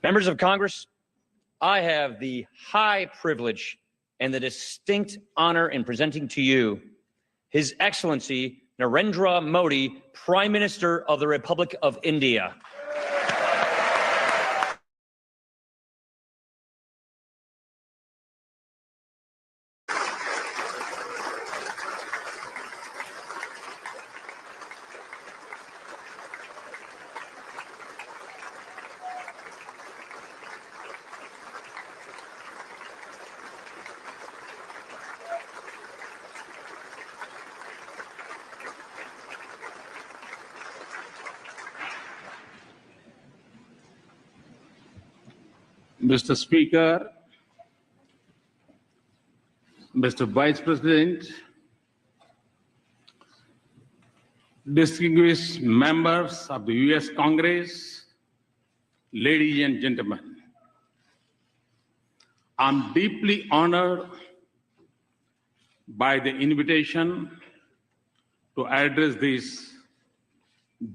Members of Congress, I have the high privilege and the distinct honor in presenting to you His Excellency Narendra Modi, Prime Minister of the Republic of India. Mr. Speaker, Mr. Vice President, distinguished members of the U.S. Congress, ladies and gentlemen, I'm deeply honored by the invitation to address this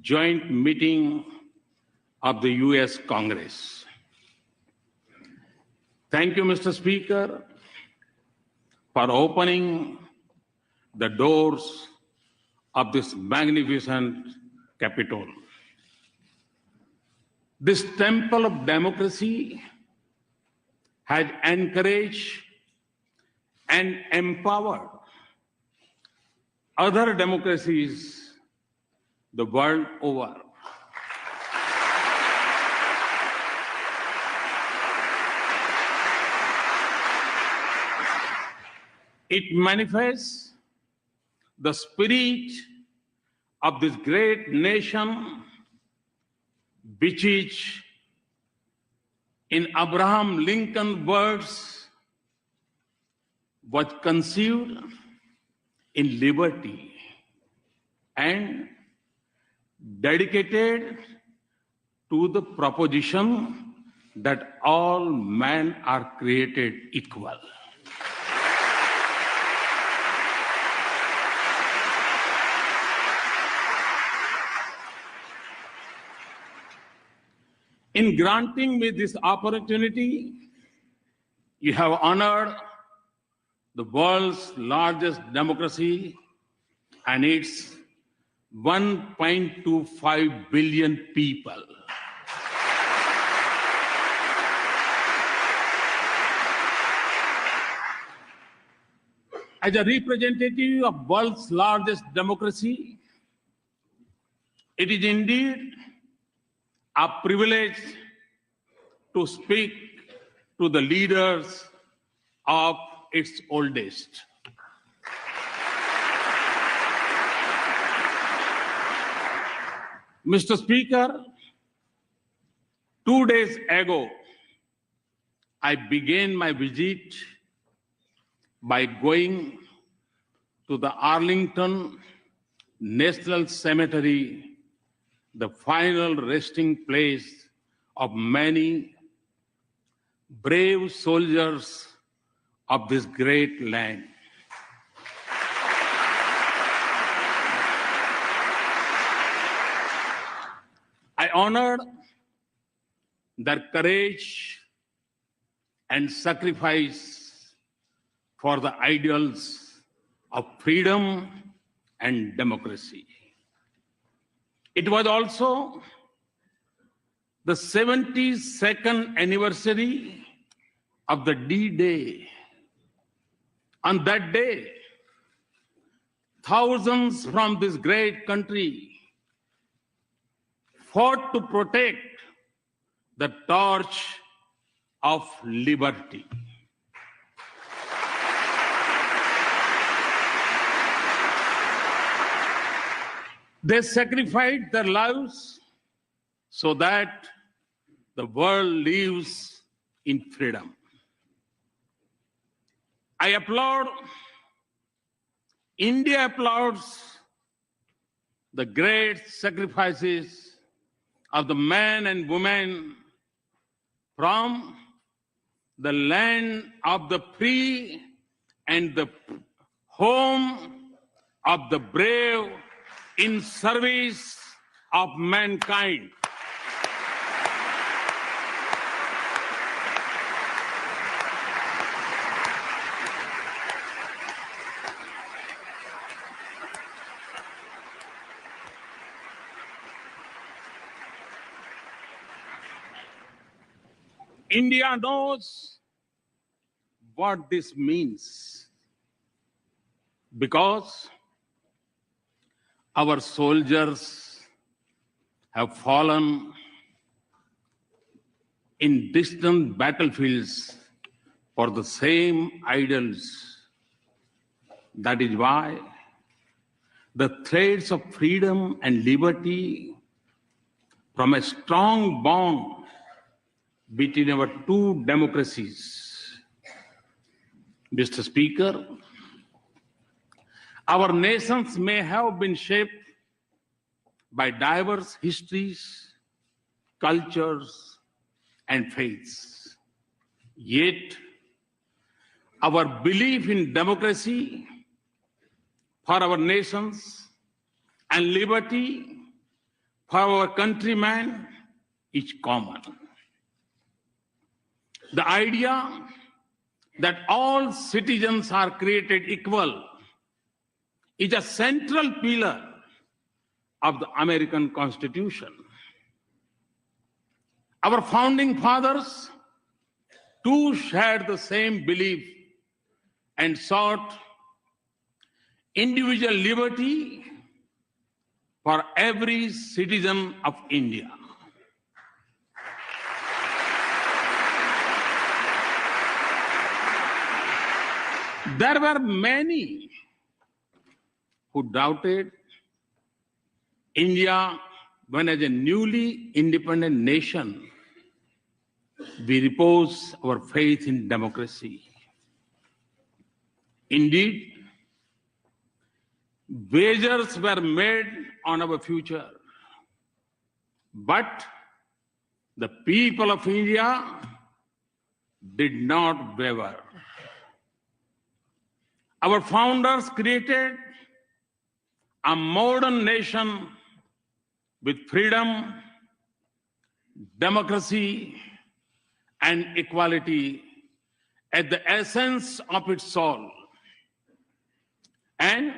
joint meeting of the U.S. Congress. Thank you, Mr. Speaker, for opening the doors of this magnificent Capitol. This temple of democracy has encouraged and empowered other democracies the world over. It manifests the spirit of this great nation, which is, in Abraham Lincoln's words, was conceived in liberty and dedicated to the proposition that all men are created equal. In granting me this opportunity, you have honored the world's largest democracy and its 1.25 billion people. As a representative of world's largest democracy, it is indeed a privilege to speak to the leaders of its oldest. Mr. Speaker, 2 days ago, I began my visit by going to the Arlington National Cemetery, the final resting place of many brave soldiers of this great land. I honored their courage and sacrifice for the ideals of freedom and democracy. It was also the 72nd anniversary of the D-Day. On that day, thousands from this great country fought to protect the torch of liberty. They sacrificed their lives so that the world lives in freedom. I applaud, India applauds the great sacrifices of the men and women from the land of the free and the home of the brave in service of mankind. India knows what this means because our soldiers have fallen in distant battlefields for the same ideals. That is why the threads of freedom and liberty from a strong bond between our two democracies. Mr. Speaker, our nations may have been shaped by diverse histories, cultures, and faiths. Yet, our belief in democracy for our nations and liberty for our countrymen is common. The idea that all citizens are created equal is a central pillar of the American Constitution. Our founding fathers too shared the same belief and sought individual liberty for every citizen of India. There were many who doubted India when, as a newly independent nation, we repose our faith in democracy. Indeed, wagers were made on our future, but the people of India did not waver. Our founders created a modern nation with freedom, democracy, and equality at the essence of its soul. And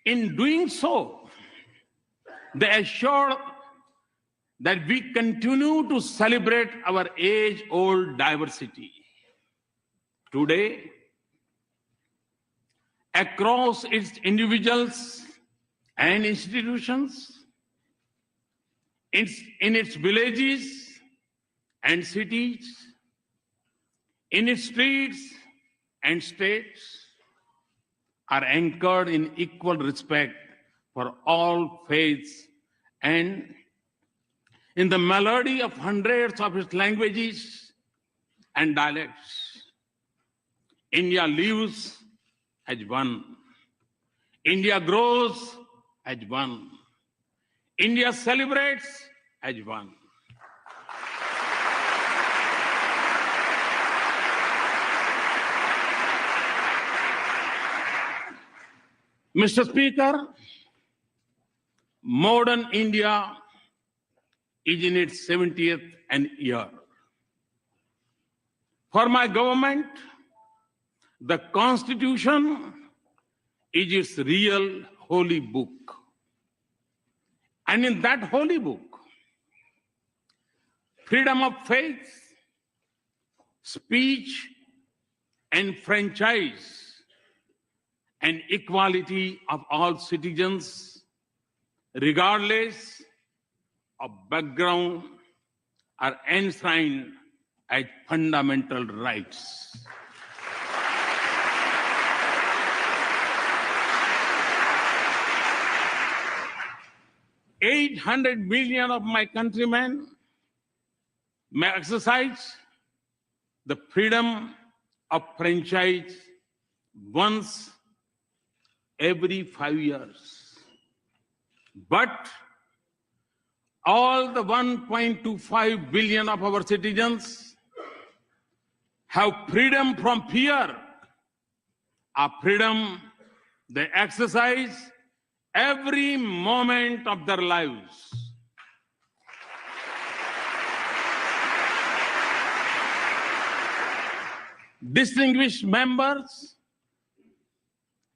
in doing so, they assured that we continue to celebrate our age-old diversity. Today, across its individuals and institutions, in its villages and cities, in its streets and states, are anchored in equal respect for all faiths and in the melody of hundreds of its languages and dialects. India lives as one. India grows as one. India celebrates as one. Mr. Speaker, modern India is in its 70th year. For my government, the Constitution is its real holy book. And in that holy book, freedom of faith, speech, and franchise, and equality of all citizens, regardless of background, are enshrined as fundamental rights. $800 million of my countrymen may exercise the freedom of franchise once every 5 years. But all the 1.25 billion of our citizens have freedom from fear, a freedom they exercise every moment of their lives. Distinguished members,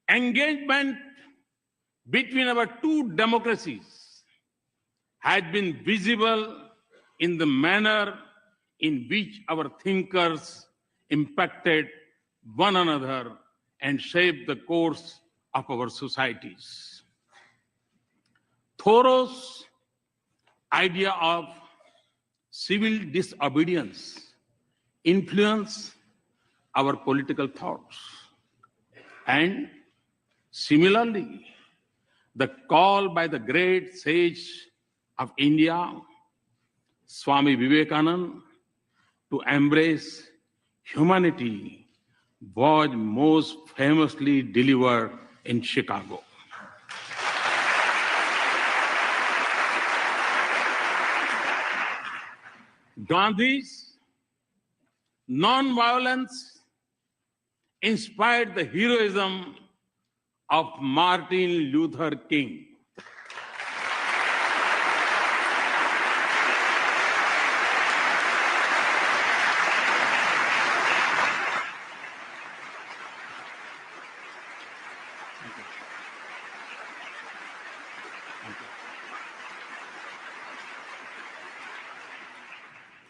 engagement between our two democracies has been visible in the manner in which our thinkers impacted one another and shaped the course of our societies. Thoreau's idea of civil disobedience influenced our political thoughts. And similarly, the call by the great sage of India, Swami Vivekananda, to embrace humanity was most famously delivered in Chicago. Gandhi's non-violence inspired the heroism of Martin Luther King.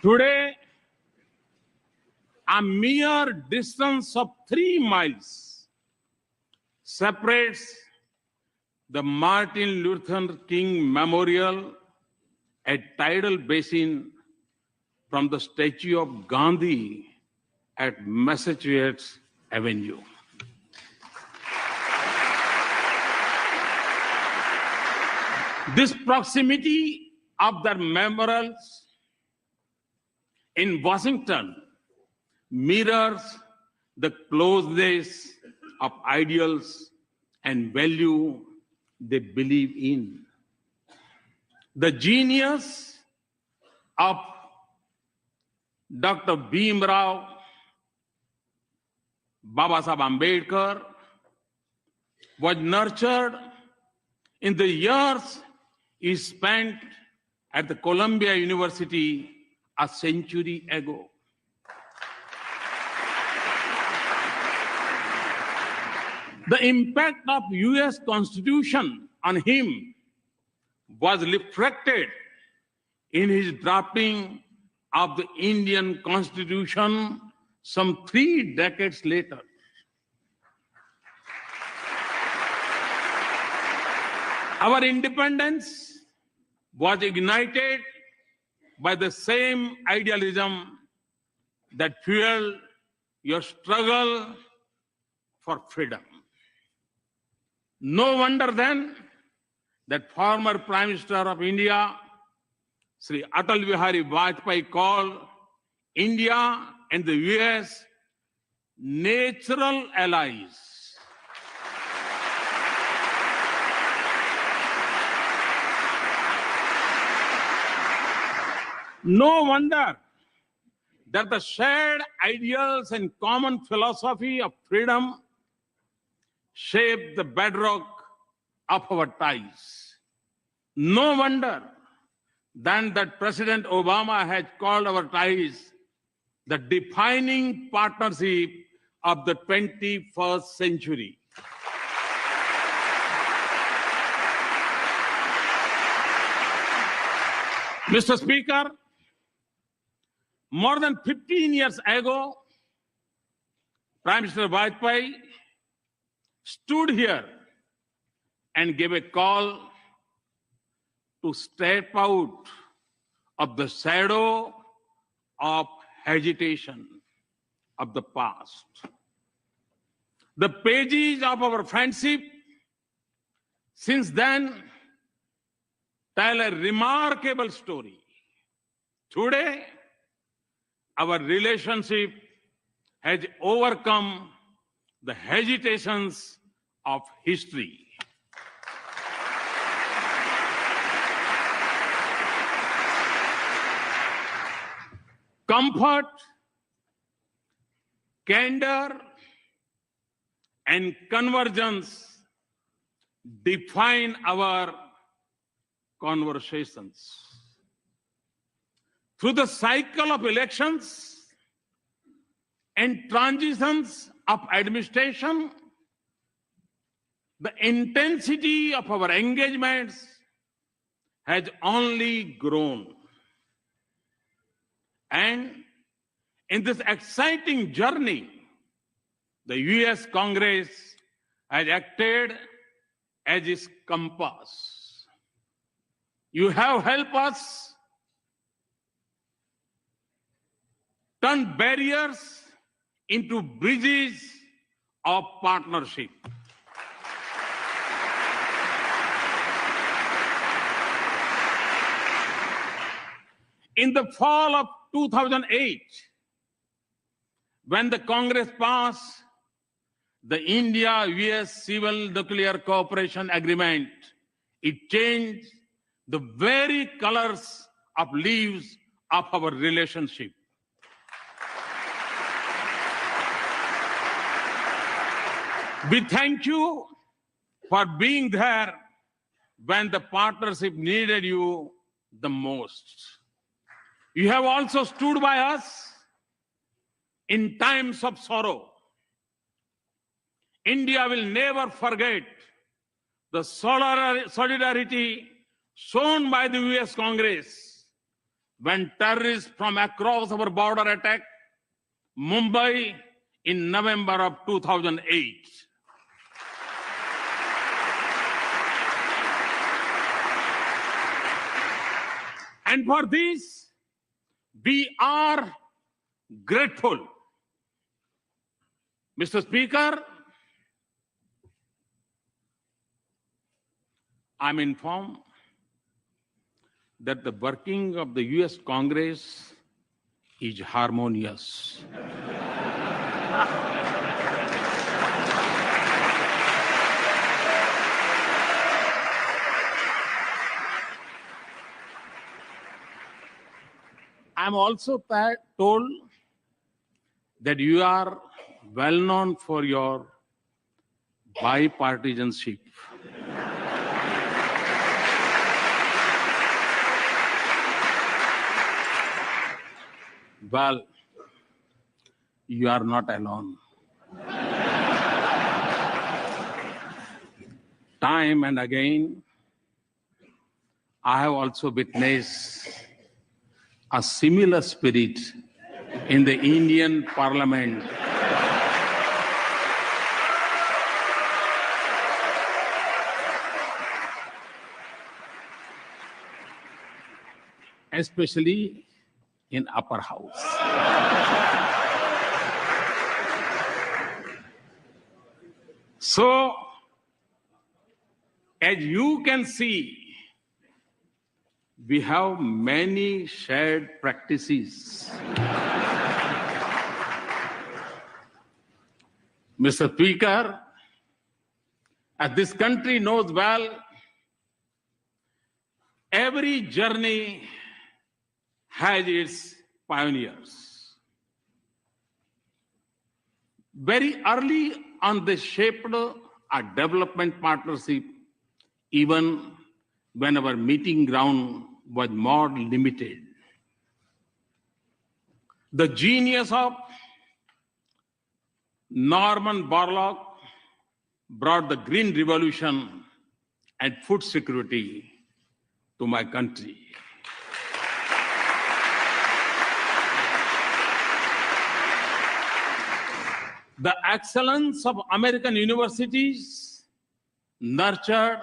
Today, a mere distance of 3 miles separates the Martin Luther King Memorial at Tidal Basin from the statue of Gandhi at Massachusetts Avenue. This proximity of the memorials in Washington mirrors the closeness of ideals and value they believe in. The genius of Dr. Bhimrao Babasaheb Ambedkar was nurtured in the years he spent at the Columbia University a century ago. The impact of US Constitution on him was reflected in his drafting of the Indian Constitution some 3 decades later. Our independence was ignited by the same idealism that fueled your struggle for freedom. No wonder then that former Prime Minister of India, Sri Atal Bihari Vajpayee, called India and the US natural allies. No wonder that the shared ideals and common philosophy of freedom shape the bedrock of our ties. No wonder then that President Obama has called our ties the defining partnership of the 21st century. Mr. Speaker, more than 15 years ago, Prime Minister Vajpayee stood here and gave a call to step out of the shadow of hesitation of the past. The pages of our friendship since then tell a remarkable story. Today, our relationship has overcome the hesitations of history. Comfort, candor, and convergence define our conversations. Through the cycle of elections and transitions of administration, the intensity of our engagements has only grown. And in this exciting journey, the US Congress has acted as its compass. You have helped us turn barriers into bridges of partnership. In the fall of 2008, when the Congress passed the India-US Civil Nuclear Cooperation Agreement, it changed the very colors of leaves of our relationship. We thank you for being there when the partnership needed you the most. You have also stood by us in times of sorrow. India will never forget the solidarity shown by the US Congress when terrorists from across our border attacked Mumbai in November of 2008. And for this, we are grateful. Mr. Speaker, I'm informed that the working of the US Congress is harmonious. I'm also told that you are well known for your bipartisanship. Well, you are not alone. Time and again, I have also witnessed a similar spirit in the Indian Parliament. Especially in upper house. So, as you can see, we have many shared practices. Mr. Speaker, as this country knows well, every journey has its pioneers. Very early on, they shaped a development partnership, even when our meeting ground was more limited. The genius of Norman Borlaug brought the Green Revolution and food security to my country. The excellence of American universities nurtured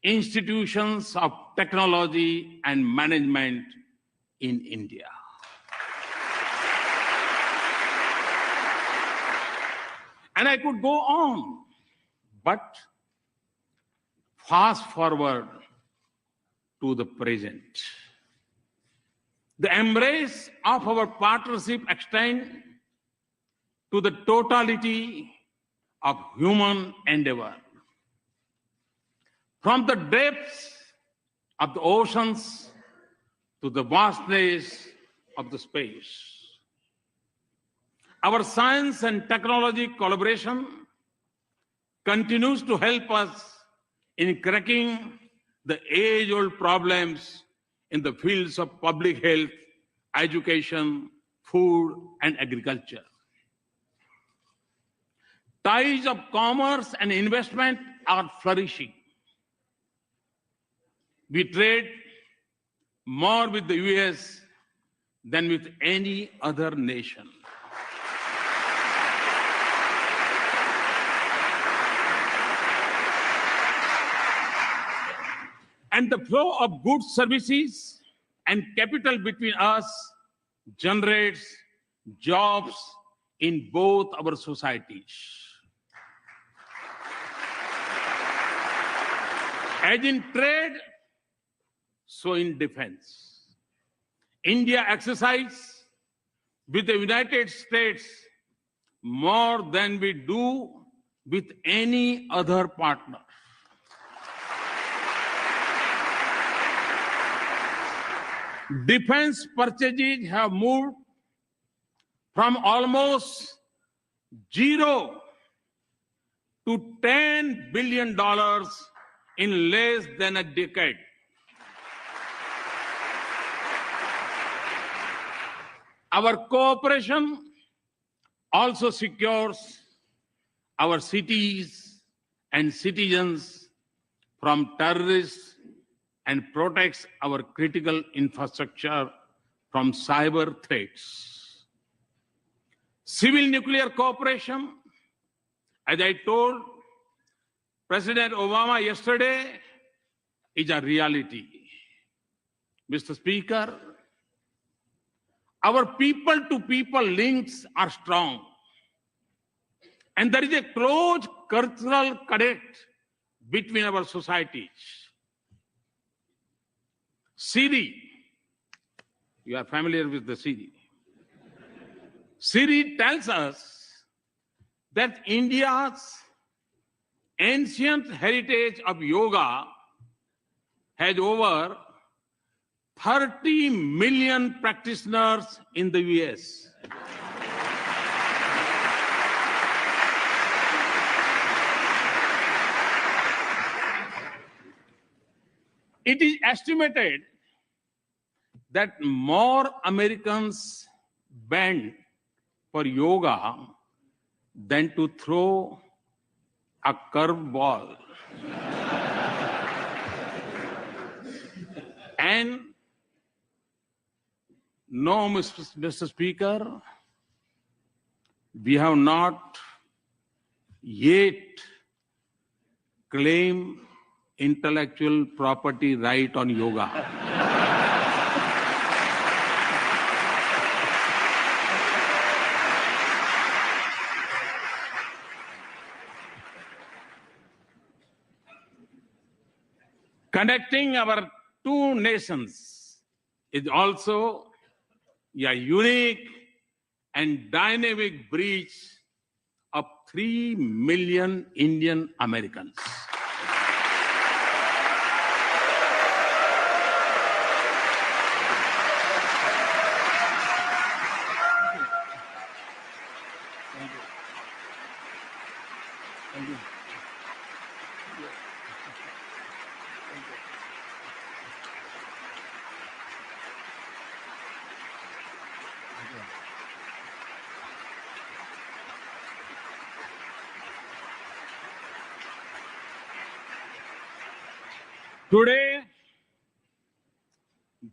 institutions of technology and management in India. And I could go on, but fast forward to the present. The embrace of our partnership extends to the totality of human endeavor. From the depths of the oceans to the vastness of the space. Our science and technology collaboration continues to help us in cracking the age-old problems in the fields of public health, education, food, and agriculture. Ties of commerce and investment are flourishing. We trade more with the US than with any other nation. And the flow of goods, services, and capital between us generates jobs in both our societies. As in trade, so in defense. India exercises with the United States more than we do with any other partner. Defense purchases have moved from almost zero to $10 billion in less than a decade. Our cooperation also secures our cities and citizens from terrorists and protects our critical infrastructure from cyber threats. Civil nuclear cooperation, as I told President Obama yesterday, is a reality. Mr. Speaker, our people-to-people links are strong, and there is a close cultural connect between our societies. Siri, you are familiar with the Siri. Siri tells us that India's ancient heritage of yoga has over 30 million practitioners in the US. It is estimated that more Americans bend for yoga than to throw a curveball. And no, Mr. Speaker, we have not yet claimed intellectual property right on yoga. Connecting our two nations is also a unique and dynamic bridge of 3 million Indian Americans. Today,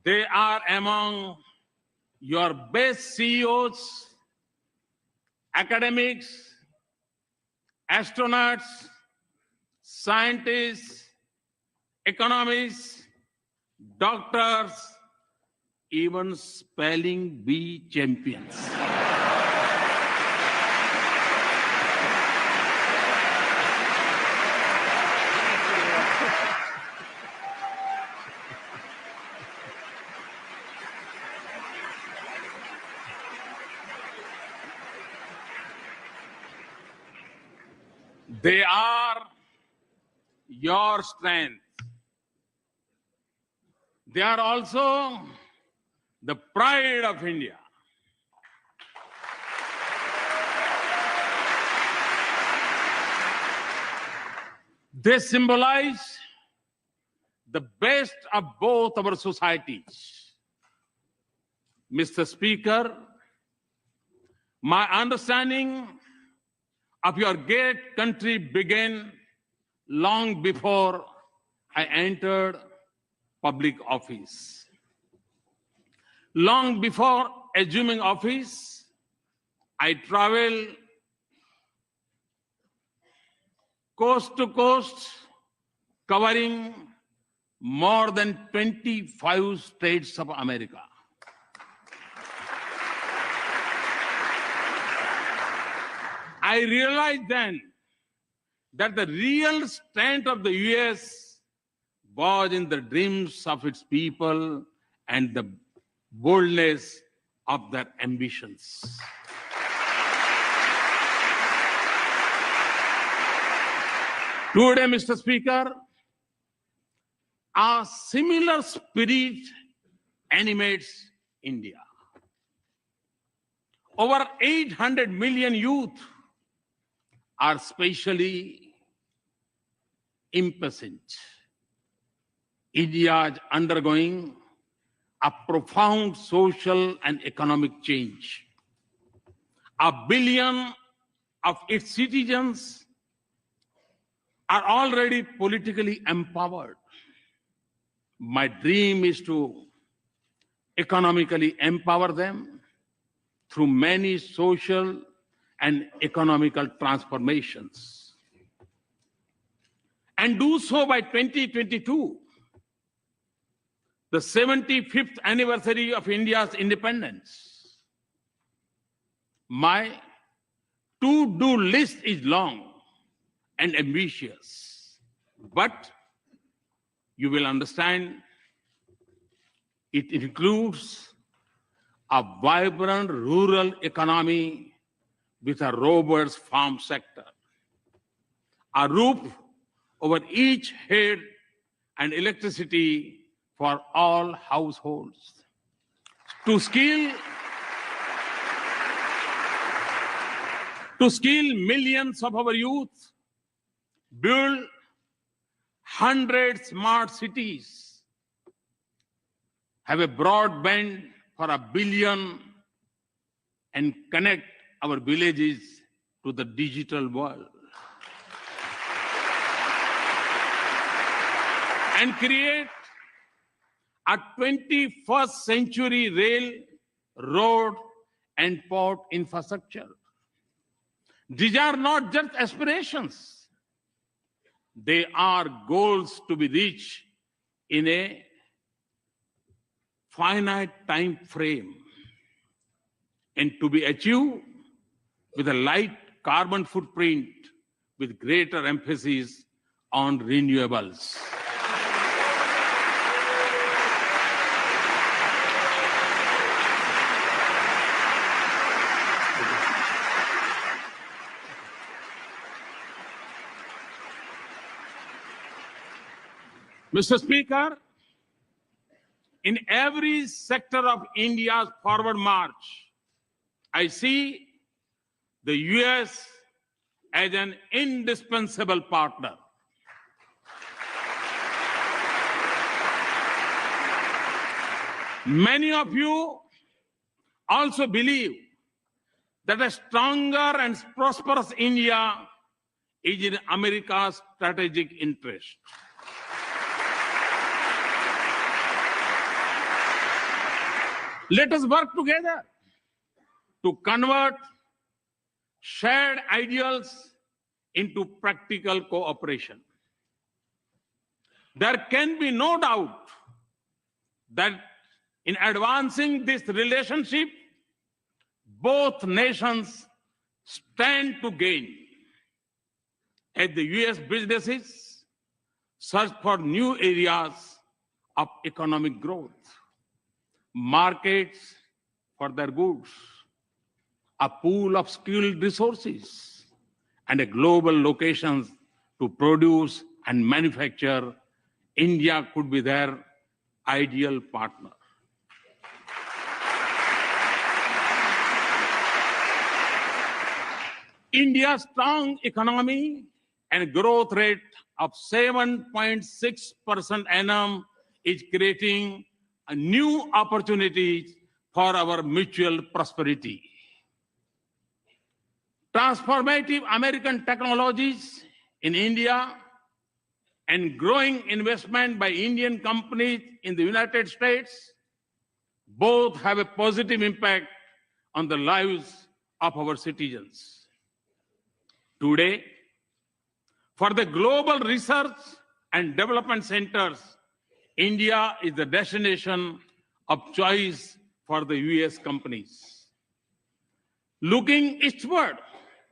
they are among your best CEOs, academics, astronauts, scientists, economists, doctors, even spelling bee champions. They are your strength. They are also the pride of India. They symbolize the best of both our societies. Mr. Speaker, my understanding of your great country began long before I entered public office. Long before assuming office, I traveled coast to coast, covering more than 25 states of America. I realized then that the real strength of the US was in the dreams of its people and the boldness of their ambitions. Today, Mr. Speaker, a similar spirit animates India. Over 800 million youth are spatially impatient. India is undergoing a profound social and economic change. 1 billion of its citizens are already politically empowered. My dream is to economically empower them through many social and economical transformations, and do so by 2022, the 75th anniversary of India's independence. My to-do list is long and ambitious, but you will understand it includes a vibrant rural economy with a robust farm sector, a roof over each head, and electricity for all households. To skill millions of our youth, build 100 smart cities, have a broadband for 1 billion, and connect our villages to the digital world. And create a 21st century rail, road, and port infrastructure. These are not just aspirations. They are goals to be reached in a finite time frame and to be achieved with a light carbon footprint with greater emphasis on renewables. Mr. Speaker, in every sector of India's forward march, I see the US as an indispensable partner. Many of you also believe that a stronger and prosperous India is in America's strategic interest. Let us work together to convert shared ideals into practical cooperation. There can be no doubt that in advancing this relationship, both nations stand to gain as the US businesses search for new areas of economic growth, markets for their goods, a pool of skilled resources, and a global locations to produce and manufacture. India could be their ideal partner. India's strong economy and growth rate of 7.6% annum is creating a new opportunities for our mutual prosperity. Transformative American technologies in India and growing investment by Indian companies in the United States Both have a positive impact on the lives of our citizens. Today, for the global research and development centers, India is the destination of choice for the US companies. Looking eastward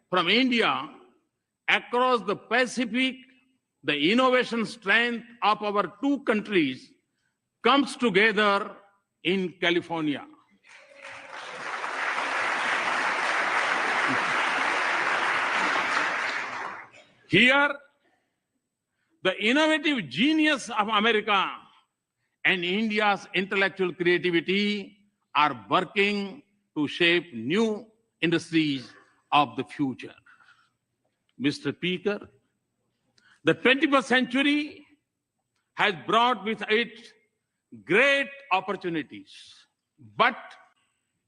from India across the Pacific, the innovation strength of our two countries comes together in California. Here, the innovative genius of America and India's intellectual creativity are working to shape new industries of the future. Mr. Speaker, the 21st century has brought with it great opportunities, but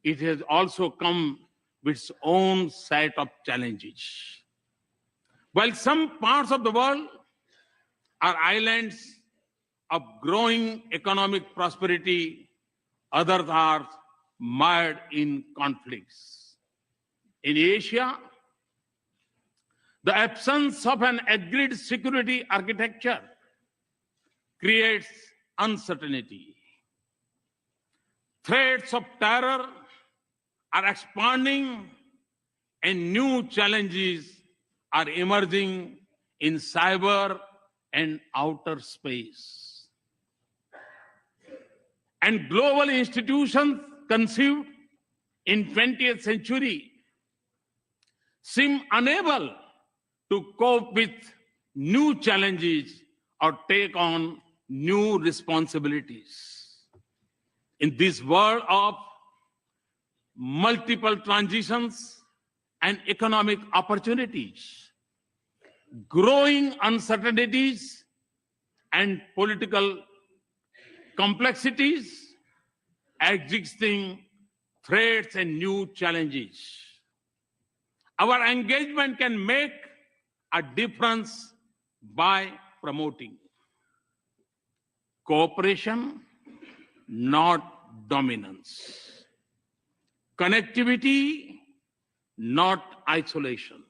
it has also come with its own set of challenges. While some parts of the world are islands of growing economic prosperity, others are mired in conflicts. In Asia, the absence of an agreed security architecture creates uncertainty. Threats of terror are expanding and new challenges are emerging in cyber and outer space. And global institutions conceived in 20th century seem unable to cope with new challenges or take on new responsibilities. In this world of multiple transitions and economic opportunities, growing uncertainties and political complexities, existing threats and new challenges, our engagement can make a difference by promoting cooperation, not dominance, connectivity, not isolation.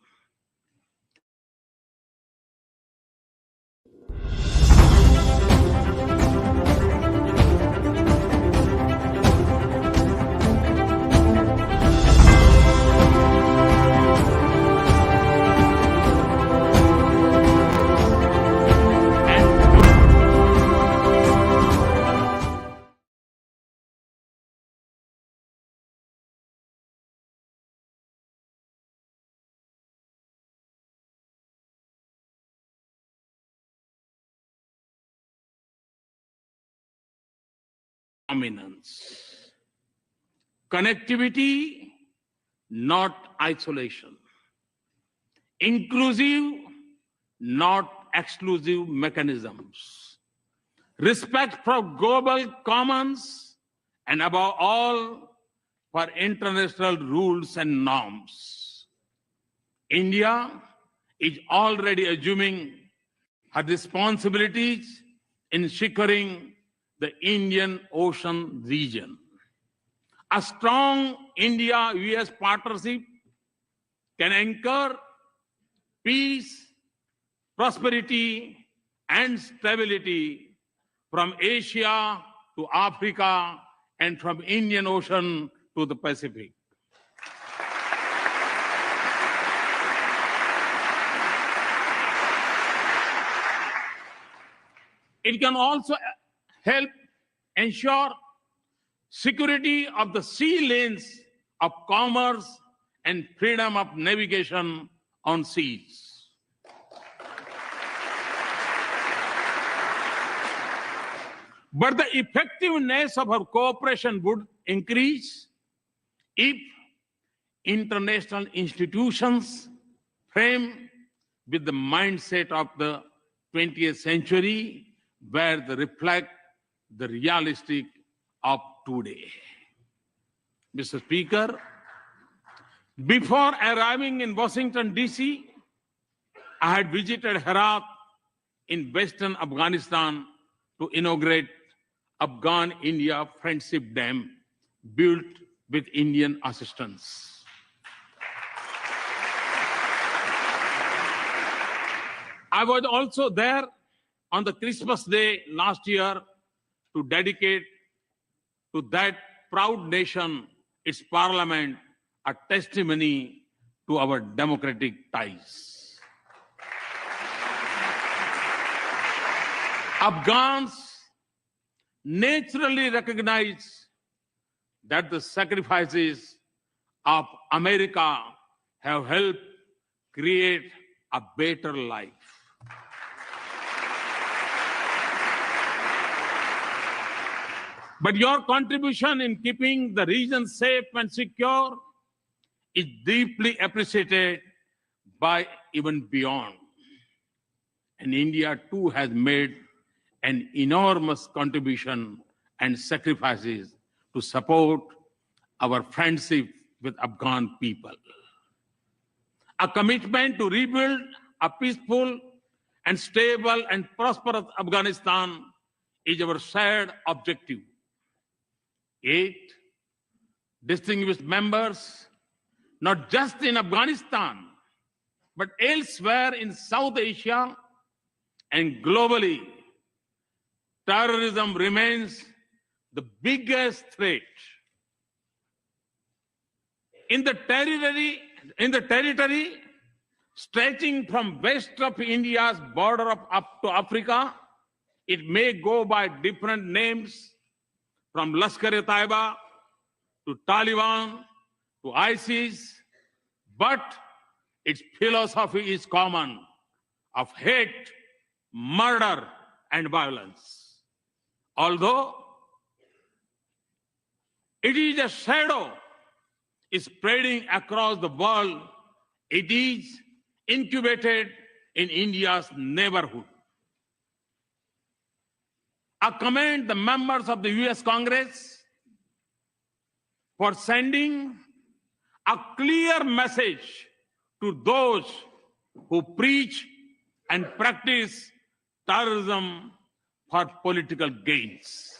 Dominance, connectivity, not isolation, inclusive, not exclusive mechanisms, respect for global commons, and above all, for international rules and norms. India is already assuming her responsibilities in securing the Indian Ocean region. A strong India-US partnership can anchor peace, prosperity, and stability from Asia to Africa and from Indian Ocean to the Pacific. It can also help ensure security of the sea lanes of commerce and freedom of navigation on seas. But the effectiveness of our cooperation would increase if international institutions frame with the mindset of the 20th century, where they reflect the realistic of today. Mr. Speaker, before arriving in Washington, D.C., I had visited Herat in western Afghanistan to inaugurate Afghan-India Friendship Dam built with Indian assistance. I was also there on the Christmas Day last year to dedicate to that proud nation, its parliament, a testimony to our democratic ties. Afghans naturally recognize that the sacrifices of America have helped create a better life. But your contribution in keeping the region safe and secure is deeply appreciated by even beyond. And India too has made an enormous contribution and sacrifices to support our friendship with Afghan people. A commitment to rebuild a peaceful and stable and prosperous Afghanistan is our shared objective. 8 distinguished members, not just in Afghanistan, but elsewhere in South Asia and globally, terrorism remains the biggest threat. In the territory stretching from west of India's border up to Africa, it may go by different names, from Lashkar-e-Taiba to Taliban to ISIS, but its philosophy is common, of hate, murder, and violence. Although it is a shadow spreading across the world, it is incubated in India's neighborhood. I commend the members of the US Congress for sending a clear message to those who preach and practice terrorism for political gains.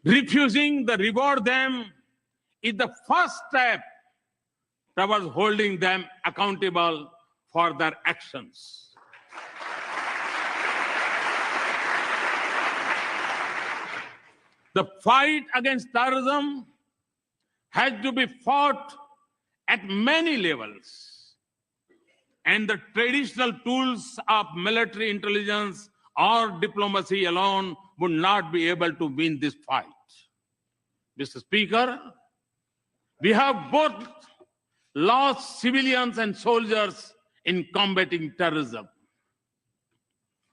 Refusing to reward them is the first step towards holding them accountable for their actions. The fight against terrorism has to be fought at many levels, and the traditional tools of military intelligence or diplomacy alone would not be able to win this fight. Mr. Speaker, we have both lost civilians and soldiers in combating terrorism.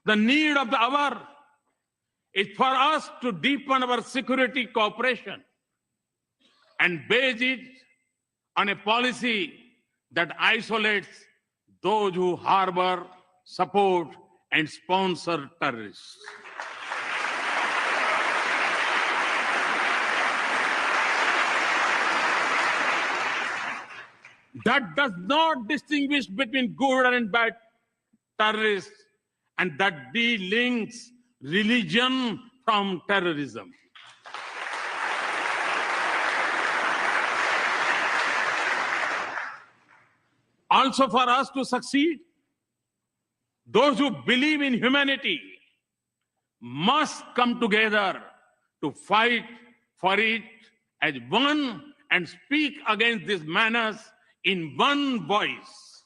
The need of the hour is for us to deepen our security cooperation and base it on a policy that isolates those who harbor, support, and sponsor terrorists. That does not distinguish between good and bad terrorists, and that delinks religion from terrorism. Also, for us to succeed, those who believe in humanity must come together to fight for it as one and speak against this menace in one voice.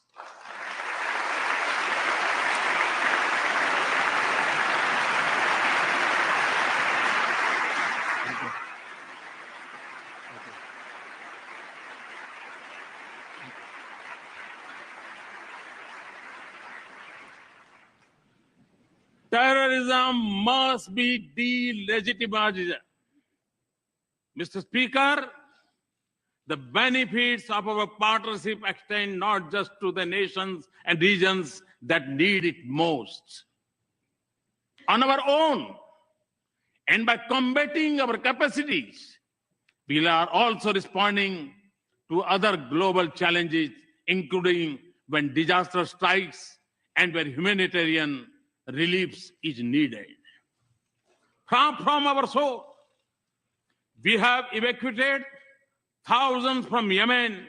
Terrorism must be delegitimized. Mr. Speaker, the benefits of our partnership extend not just to the nations and regions that need it most. On our own, and by combating our capacities, we are also responding to other global challenges, including when disaster strikes and where humanitarian relief is needed. Far from our shore, we have evacuated thousands from Yemen,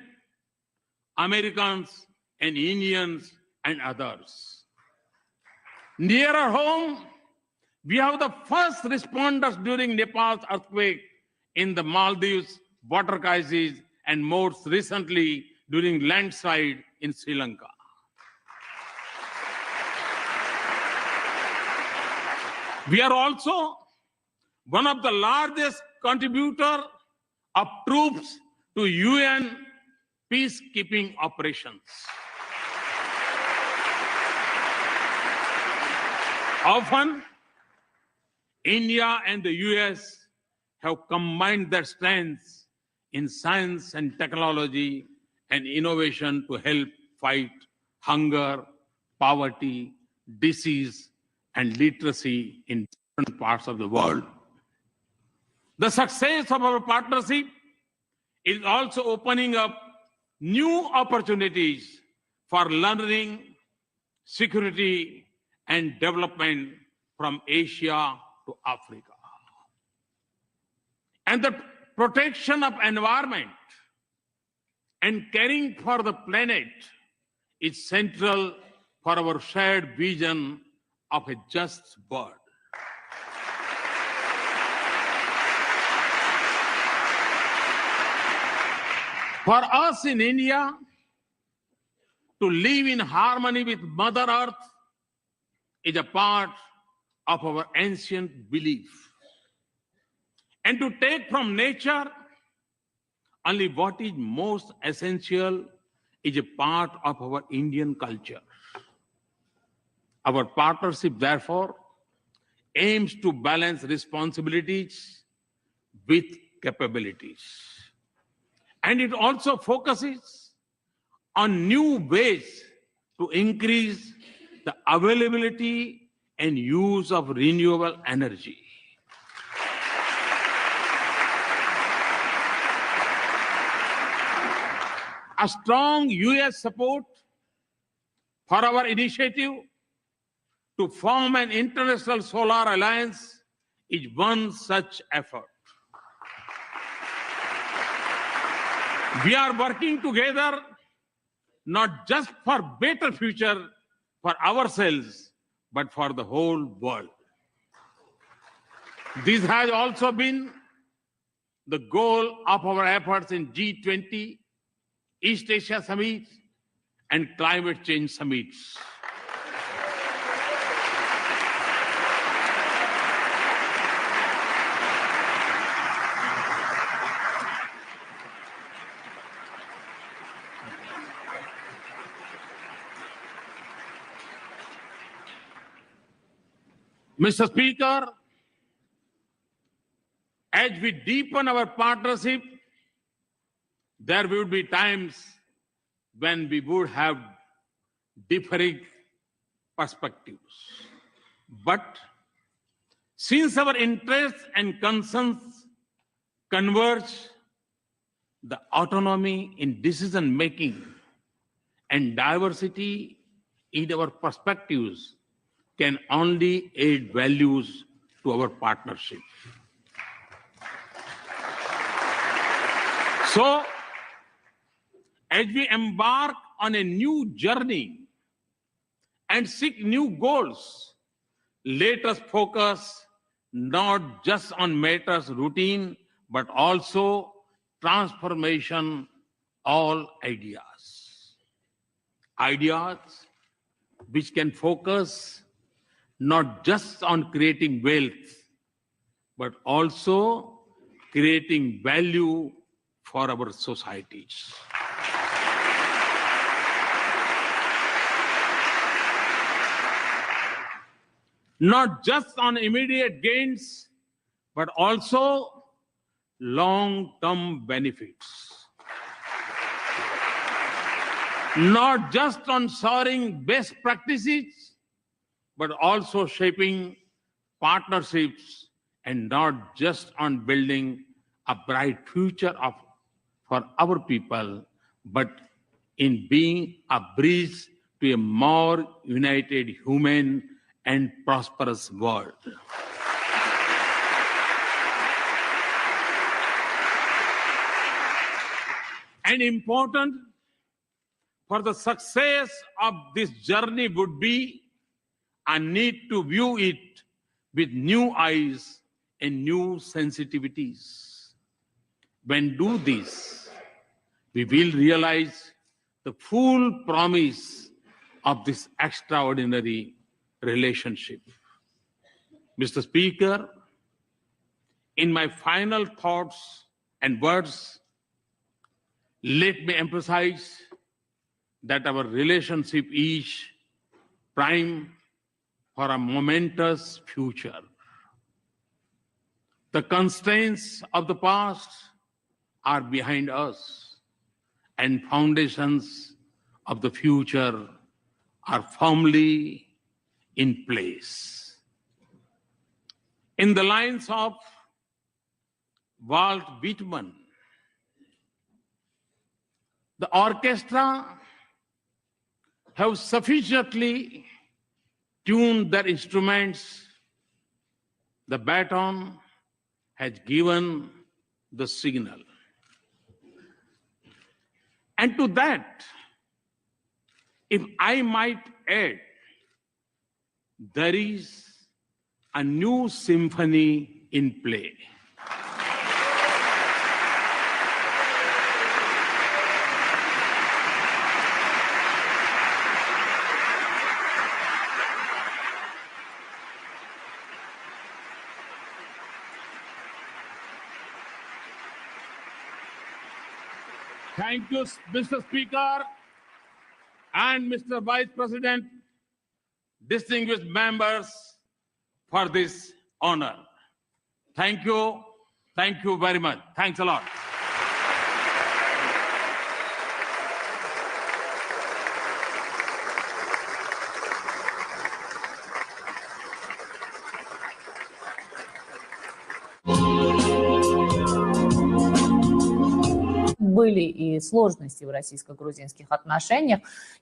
Americans and Indians and others. Nearer home, we have the first responders during Nepal's earthquake, in the Maldives, water crisis, and most recently during landslide in Sri Lanka. We are also one of the largest contributors of troops to UN peacekeeping operations. Often, India and the US have combined their strengths in science and technology and innovation to help fight hunger, poverty, disease, and literacy in different parts of the world. The success of our partnership is also opening up new opportunities for learning, security, and development from Asia to Africa. And the protection of environment and caring for the planet is central for our shared vision of a just world. For us in India, to live in harmony with Mother Earth is a part of our ancient belief. And to take from nature only what is most essential is a part of our Indian culture. Our partnership, therefore, aims to balance responsibilities with capabilities. And it also focuses on new ways to increase the availability and use of renewable energy. A strong US support for our initiative to form an international solar alliance is one such effort. We are working together not just for better future for ourselves, but for the whole world. This has also been the goal of our efforts in G20, East Asia Summit, and climate change summits. Mr. Speaker, as we deepen our partnership, there will be times when we would have differing perspectives. But since our interests and concerns converge, the autonomy in decision-making and diversity in our perspectives can only add values to our partnership. So, as we embark on a new journey and seek new goals, let us focus not just on matters routine, but also transformation, all ideas. Ideas which can focus not just on creating wealth, but also creating value for our societies. Not just on immediate gains, but also long-term benefits. Not just on sharing best practices, but also shaping partnerships, and not just on building a bright future for our people, but in being a bridge to a more united, human, and prosperous world. And important for the success of this journey would be a need to view it with new eyes and new sensitivities. When do this, we will realize the full promise of this extraordinary relationship. Mr. Speaker, in my final thoughts and words, let me emphasize that our relationship is prime for a momentous future. The constraints of the past are behind us, and foundations of the future are firmly in place. In the lines of Walt Whitman, the orchestra have sufficiently tuned their instruments. The baton has given the signal. And to that, if I might add, there is a new symphony in play. Thank you, Mr. Speaker and Mr. Vice President, distinguished members, for this honor. Thank you. Thank you very much. Thanks a lot. Были и сложности в российско-грузинских отношениях.